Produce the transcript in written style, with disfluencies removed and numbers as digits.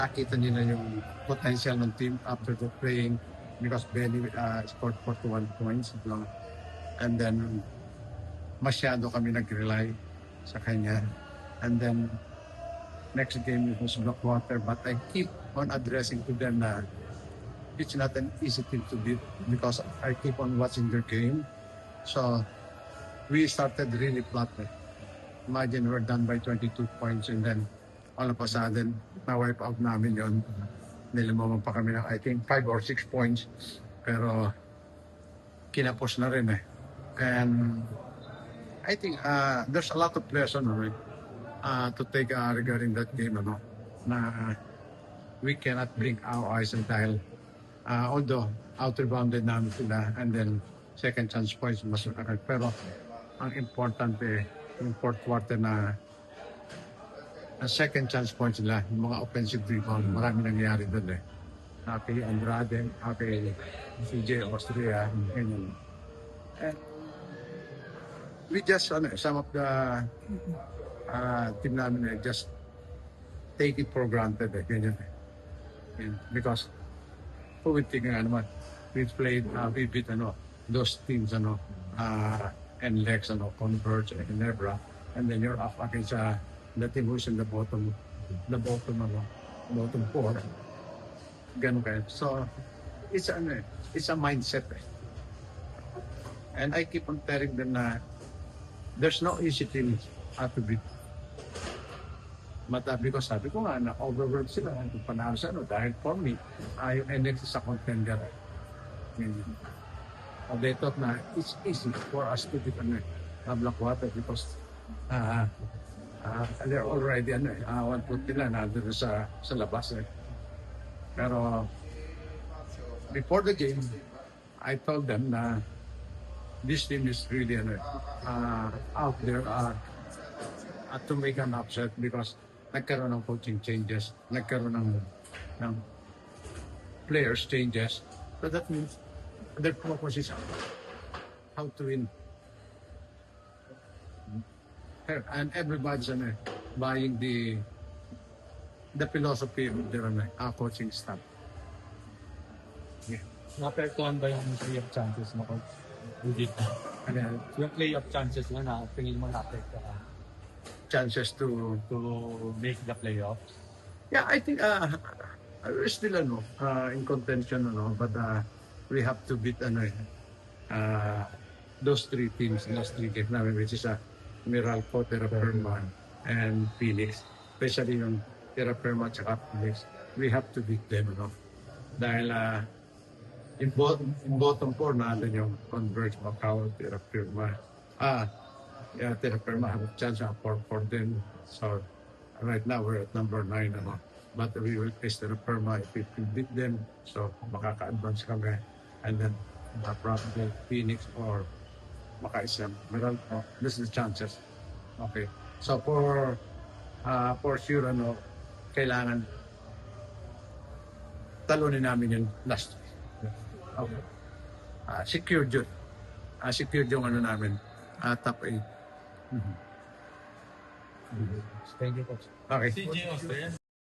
Nakita nila yung potential ng team after the playing because Benny scored 41 points lang. And then, masyado kami nag-rely sa kanya. And then, next game it was Blackwater. But I keep on addressing to them na it's not an easy team to beat because I keep on watching their game. So, we started really flat. Imagine we're done by 22 points and then all of a sudden, na-wipe out namin yon. Nilimaman pa kami ng I think 5 or 6 points. Pero kinapos na rin eh. And I think there's a lot of lesson to take regarding that game. Na we cannot blink our eyes dahil although out-rebounded namin sila and then second chance points mas agad. Pero ang importante yung fourth quarter na second chance points nila, yung mga offensive rebound, marami nangyayari doon eh. Kay Andrade, kay CJ Austria, ganyan. And we just, some of the team namin just take it for granted eh, ganyan eh. Because, we think nga naman, we played, we beat those teams, NLEX, Converge, and Ginebra, and then you're up against the team who's in the bottom four. Ganun kayo. So, it's a mindset eh. And I keep on telling them na there's no easy team to beat. Because sabi ko nga na overwhelmed sila kung panalo sa dahil for me, yung NX is a contender. They thought na it's easy for us to beat Blackwater because they're already one foot nila nandun sa labas eh. Pero before the game, I told them na this team is really out there to make an upset because nagkaroon ng coaching changes, nagkaroon ng players changes. So that means their focus is how to win. And everybody's buying the philosophy of their coaching staff. Yeah. Naapektuhan ba yung playoff chances mo, Coach? Hindi. Yung playoff chances mo na tingin mo naapektuhan? Chances to make the playoffs? Yeah, I think we're still in contention, but we have to beat those three teams, last three games namin, which is Meralco, Terra Firma, and Phoenix. Especially yung Terra Firma at Phoenix. We have to beat them, Dahil in bottom four natin yung Converge, Macau, Terra Firma. Terra Firma have a chance for them. So right now we're at number 9, But we will face Terra Firma if we beat them. So makaka-advance kami. And then probably Phoenix or makaisang Meralco. This is the chances. Okay. So for sure, kailangan talunin namin yung last. Okay. Secured yun. Secured yung namin. Top 8. Thank you, Coach. Okay. CJ Austria.